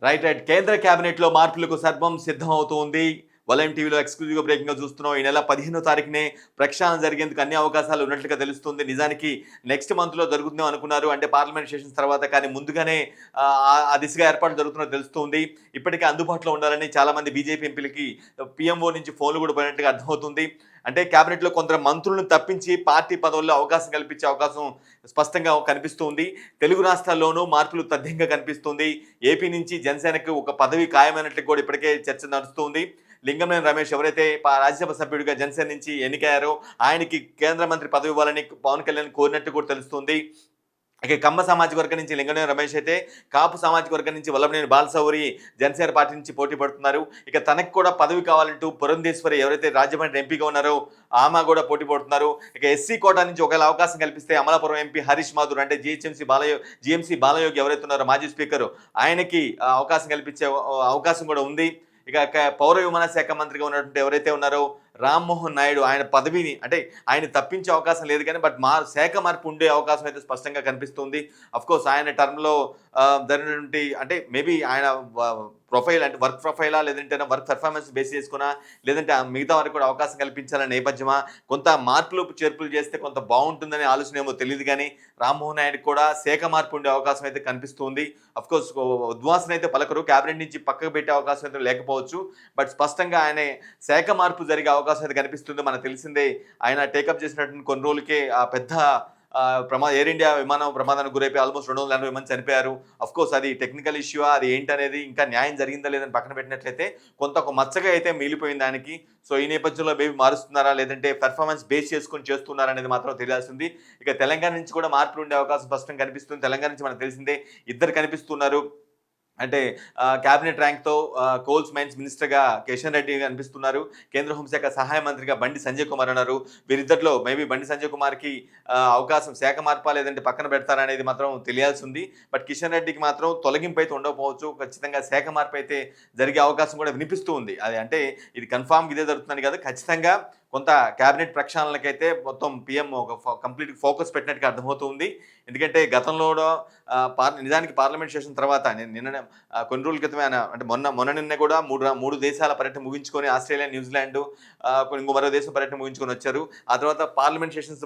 Right. కేంద్ర క్యాబినెట్‌లో మార్పులకు సర్వం సిద్ధమవుతోంది. వలయం టీవీలో ఎక్స్‌క్లూజివ్‌గా బ్రేకింగ్‌గా చూస్తున్నాం. ఈ నెల 15వ తారీఖునే ప్రక్షాళన జరిగేందుకు అన్ని అవకాశాలు ఉన్నట్లుగా తెలుస్తుంది. నిజానికి నెక్స్ట్ మంత్‌లో జరుగుతుందేమో అనుకున్నారు. అంటే పార్లమెంట్ సెషన్స్ తర్వాత కానీ ముందుగానే ఆ దిశగా ఏర్పాట్లు జరుగుతున్నట్టు తెలుస్తుంది. ఇప్పటికే అందుబాటులో ఉండాలని చాలామంది బీజేపీ ఎంపీలకి పీఎంఓ నుంచి ఫోన్‌లు కూడా పడినట్టుగా అర్థమవుతుంది. అంటే క్యాబినెట్‌లో కొందరు మంత్రులను తప్పించి పార్టీ పదవుల్లో అవకాశం కల్పించే అవకాశం స్పష్టంగా కనిపిస్తుంది. తెలుగు రాష్ట్రాల్లోనూ మార్పులు తథ్యంగా కనిపిస్తుంది. ఏపీ నుంచి జనసేనకు ఒక పదవి ఖాయమైనట్లు కూడా ఇప్పటికే చర్చ నడుస్తుంది. లింగంనేని రమేష్ ఎవరైతే రాజ్యసభ సభ్యుడిగా జనసేన నుంచి ఎన్నికయ్యారో ఆయనకి కేంద్ర మంత్రి పదవి ఇవ్వాలని పవన్ కళ్యాణ్ కోరినట్టు కూడా తెలుస్తుంది. ఇక కమ్మ సామాజిక వర్గం నుంచి లింగంనేని రమేష్ అయితే కాపు సామాజిక వర్గం నుంచి వల్లభనేని బాలశౌరి జనసేన పార్టీ నుంచి పోటీ పడుతున్నారు. ఇక తనకు కూడా పదవి కావాలంటూ పురంధేశ్వరి ఎవరైతే రాజమండ్రి ఎంపీగా ఉన్నారో ఆమె కూడా పోటీ పడుతున్నారు. ఇక ఎస్సీ కోటా నుంచి ఒకవేళ అవకాశం కల్పిస్తే అమలాపురం ఎంపీ హరీష్ మాథుర్ అంటే జీఎంసీ బాలయోగి ఎవరైతే ఉన్నారో మాజీ స్పీకర్ ఆయనకి అవకాశం కల్పించే అవకాశం కూడా ఉంది. ఇక పౌర విమాన శాఖ మంత్రిగా ఉన్నటువంటి ఎవరైతే ఉన్నారో రామ్మోహన్ నాయుడు ఆయన పదవిని అంటే ఆయన తప్పించే అవకాశం లేదు కానీ బట్ శాఖ మార్పు ఉండే అవకాశం అయితే స్పష్టంగా కనిపిస్తుంది. అఫ్కోర్స్ ఆయన టర్మ్లో జరిగినటువంటి అంటే మేబీ ఆయన ప్రొఫైల్ అంటే వర్క్ ప్రొఫైలా లేదంటే వర్క్ పెర్ఫార్మెన్స్ బేస్ చేసుకున్నా లేదంటే మిగతా వారికి కూడా అవకాశం కల్పించాలనే నేపథ్యమా కొంత మార్పులు చేర్పులు చేస్తే కొంత బాగుంటుందనే ఆలోచన ఏమో తెలియదు కానీ రామ్మోహన్ నాయుడు కూడా శాఖ మార్పు ఉండే అవకాశం అయితే కనిపిస్తుంది. అఫ్కోర్స్ ఉద్వాసన అయితే పలకరు, క్యాబినెట్ నుంచి పక్కకు పెట్టే అవకాశం అయితే లేకపోవచ్చు. బట్ స్పష్టంగా ఆయన శాఖ మార్పు జరిగే అవకాశం అయితే కనిపిస్తుంది. మనకు తెలిసిందే ఆయన టేకప్ చేసినటువంటి కొన్ని రోజులకే ఆ పెద్ద ఎయిర్ ఇండియా విమానం ప్రమాదానికి గురైపోయి ఆల్మోస్ట్ 280 మంది చనిపోయారు. అఫ్కోర్స్ అది టెక్నికల్ ఇష్యూ అది ఏంటనేది ఇంకా న్యాయం జరిగిందా లేదని పక్కన పెట్టినట్లయితే కొంత ఒక మచ్చగా అయితే మిగిలిపోయింది దానికి. సో ఈ నేపథ్యంలో మేబీ మారుస్తున్నారా లేదంటే పెర్ఫార్మెన్స్ బేస్ చేసుకొని చేస్తున్నారా అనేది మాత్రం తెలియాల్సింది. ఇక తెలంగాణ నుంచి కూడా మార్పులు ఉండే అవకాశం స్పష్టంగా కనిపిస్తుంది. తెలంగాణ నుంచి మనకు తెలిసిందే ఇద్దరు కనిపిస్తున్నారు. అంటే క్యాబినెట్ ర్యాంక్‌తో కోల్స్ మైన్స్ మినిస్టర్‌గా కిషన్ రెడ్డి కనిపిస్తున్నారు. కేంద్ర హోంశాఖ సహాయ మంత్రిగా బండి సంజయ్ కుమార్ ఉన్నారు. వీరిద్దరిలో మేబీ బండి సంజయ్ కుమార్‌కి అవకాశం శాఖ మార్పా లేదంటే పక్కన పెడతారా అనేది మాత్రం తెలియాల్సి ఉంది. బట్ కిషన్ రెడ్డికి మాత్రం తొలగింపు అయితే ఉండకపోవచ్చు. ఖచ్చితంగా శాఖ మార్పు అయితే జరిగే అవకాశం కూడా వినిపిస్తూ ఉంది. అది అంటే ఇది కన్ఫర్మ్‌గా ఇదే జరుగుతుందని కాదు. ఖచ్చితంగా కొంత క్యాబినెట్ ప్రక్షాళనకైతే మొత్తం పీఎం ఒక కంప్లీట్ ఫోకస్ పెట్టినట్టుగా అర్థమవుతుంది. ఎందుకంటే గతంలో నిజానికి పార్లమెంట్ సెషన్ తర్వాత నిన్ననే కొన్ని రోజుల క్రితమే ఆయన అంటే నిన్న కూడా మూడు దేశాల పర్యటన ముగించుకొని ఆస్ట్రేలియా, న్యూజిలాండ్ ఇంకో మరో దేశం పర్యటన ముగించుకొని వచ్చారు. ఆ తర్వాత పార్లమెంట్ సెషన్స్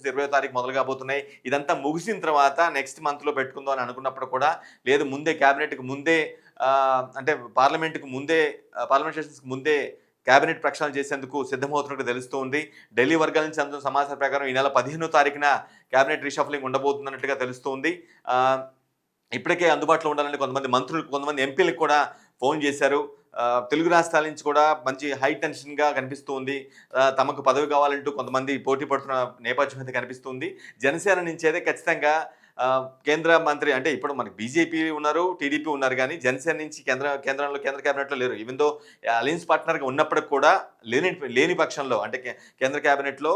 20వ తారీఖు మొదలు కాబోతున్నాయి. ఇదంతా ముగిసిన తర్వాత నెక్స్ట్ మంత్లో పెట్టుకుందాం అని అనుకున్నప్పుడు కూడా లేదు ముందే క్యాబినెట్‌కి ముందే అంటే పార్లమెంట్ సెషన్స్‌కి ముందే క్యాబినెట్ ప్రక్షాళన చేసేందుకు సిద్ధమవుతున్నట్టు తెలుస్తోంది. ఢిల్లీ వర్గాల నుంచి అందుతున్న సమాచారం ప్రకారం ఈ నెల 15వ తారీఖున క్యాబినెట్ రీషఫ్లింగ్ ఉండబోతున్నట్టుగా తెలుస్తోంది. ఇప్పటికే అందుబాటులో ఉండాలని కొంతమంది మంత్రులు, కొంతమంది ఎంపీలకు కూడా ఫోన్ చేశారు. తెలుగు రాష్ట్రాల నుంచి కూడా మంచి హై టెన్షన్‌గా కనిపిస్తుంది. తమకు పదవి కావాలంటూ కొంతమంది పోటీ పడుతున్న నేపథ్యం అయితే కనిపిస్తుంది. జనసేన నుంచి అయితే ఖచ్చితంగా కేంద్ర మంత్రి అంటే ఇప్పుడు మనకి బీజేపీ ఉన్నారు, టీడీపీ ఉన్నారు కానీ జనసేన నుంచి కేంద్ర క్యాబినెట్‌లో లేరు. ఈవెన్ దో అలయన్స్ పార్ట్నర్‌గా ఉన్నప్పటికి కూడా లేని పక్షంలో అంటే కేంద్ర క్యాబినెట్‌లో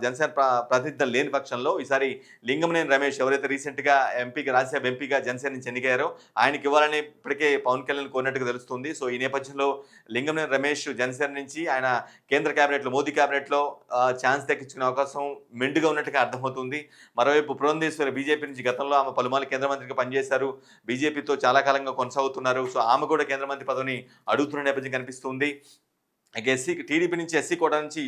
జనసేన ప్రాతినిధ్యం లేని పక్షంలో ఈసారి లింగంనేని రమేష్ ఎవరైతే రీసెంట్‌గా రాజ్యసభ ఎంపీగా జనసేన నుంచి ఎన్నికయ్యారో ఆయనకి ఇవ్వాలని ఇప్పటికే పవన్ కళ్యాణ్ కోరినట్టుగా తెలుస్తుంది. సో ఈ నేపథ్యంలో లింగంనేని రమేష్ జనసేన నుంచి ఆయన కేంద్ర క్యాబినెట్‌లో మోదీ క్యాబినెట్‌లో ఛాన్స్ దక్కించుకునే అవకాశం మెండుగా ఉన్నట్టుగా అర్థమవుతుంది. మరోవైపు పురంధేశ్వరి బీజేపీ నుంచి గతంలో ఆమె పలుమార్లు కేంద్ర మంత్రిగా పనిచేశారు. బీజేపీతో చాలా కాలంగా కొనసాగుతున్నారు. సో ఆమె కూడా కేంద్ర మంత్రి పదవిని అడుగుతున్న నేపథ్యం కనిపిస్తుంది. ఇక టీడీపీ నుంచి ఎస్సీ కోటా నుంచి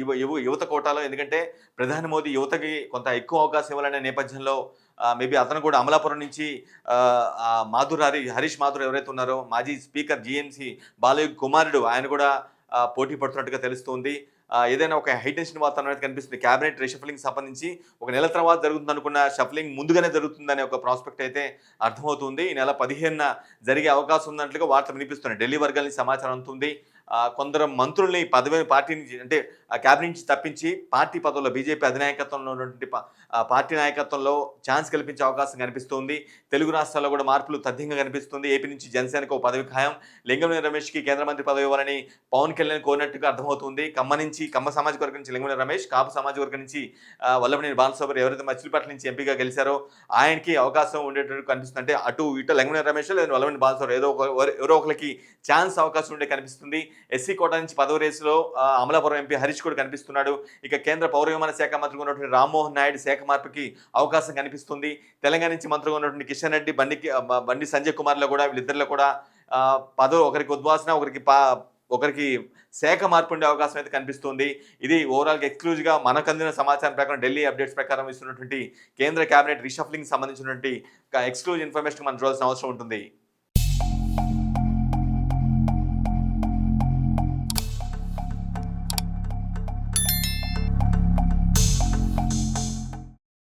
యువత కోటాలో ఎందుకంటే ప్రధాని మోదీ యువతకి కొంత ఎక్కువ అవకాశం ఇవ్వాలనే నేపథ్యంలో మేబీ అతను కూడా అమలాపురం నుంచి హరీష్ మాథుర్ ఎవరైతే ఉన్నారో మాజీ స్పీకర్ జీఎంసీ బాలయోగి కుమారుడు ఆయన కూడా పోటీ పడుతున్నట్టుగా తెలుస్తుంది. ఏదైనా ఒక హైటెన్షన్ వాతావరణం అనేది కనిపిస్తుంది. క్యాబినెట్ రీషఫ్లింగ్ సంబంధించి ఒక నెల తర్వాత జరుగుతుంది అనుకున్న షఫ్లింగ్ ముందుగానే జరుగుతుందనే ఒక ప్రాస్పెక్ట్ అయితే అర్థమవుతుంది. ఈ నెల 15న జరిగే అవకాశం ఉన్నట్లుగా వార్త వినిపిస్తున్నాయి. ఢిల్లీ వర్గాల నుంచి సమాచారం అందుతుంది. కొందరు మంత్రుల్ని పార్టీ నుంచి అంటే క్యాబినెట్ నుంచి తప్పించి పార్టీ పదవుల్లో బీజేపీ అధినాయకత్వంలో ఉన్నటువంటి పార్టీ నాయకత్వంలో ఛాన్స్ కల్పించే అవకాశం కనిపిస్తుంది. తెలుగు రాష్ట్రాల్లో కూడా మార్పులు తథ్యంగా కనిపిస్తుంది. ఏపీ నుంచి జనసేనకు పదవి ఖాయం. లింగంనేని రమేష్కి కేంద్ర మంత్రి పదవి ఇవ్వాలని పవన్ కళ్యాణ్ కోరినట్టుగా అర్థమవుతుంది. కమ్మ సామాజిక వర్గం నుంచి లింగంనేని రమేష్, కాపు సామాజిక వర్గం నుంచి వల్లభనేని బాలశౌరి ఎవరైతే మచిలీపట్నం నుంచి ఎంపీగా గెలిచారో ఆయనకి అవకాశం ఉండేటట్టు కనిపిస్తుంది. అంటే అటు ఇటు లింగంనేని రమేష్ లేదా వల్లభనేని బాలశౌరి ఎవరో ఒకరికి ఛాన్స్ అవకాశం ఉండే కనిపిస్తుంది. ఎస్సీ కోటా నుంచి పదవ రేసులో అమలాపురం ఎంపీ హరీష్ కూడా కనిపిస్తున్నాడు. ఇక కేంద్ర పౌర విమాన శాఖ మంత్రిగా ఉన్నటువంటి రామ్మోహన్ నాయుడు శాఖ మార్పుకి అవకాశం కనిపిస్తుంది. తెలంగాణ నుంచి మంత్రిగా ఉన్నటువంటి కిషన్ రెడ్డి, బండి సంజయ్ కుమార్లో కూడా వీళ్ళిద్దరిలో కూడా పదవి ఒకరికి ఉద్వాసన, ఒకరికి శాఖ మార్పు ఉండే అవకాశం అయితే కనిపిస్తుంది. ఇది ఓవరాల్గా ఎక్స్క్లూజివ్గా మనకు అందిన సమాచారం ప్రకారం, ఢిల్లీ అప్డేట్స్ ప్రకారం ఇస్తున్నటువంటి కేంద్ర కేబినెట్ రీషఫ్లింగ్ సంబంధించినటువంటి ఎక్స్క్లూజివ్ ఇన్ఫర్మేషన్ మనం చూడాల్సిన అవసరం ఉంటుంది.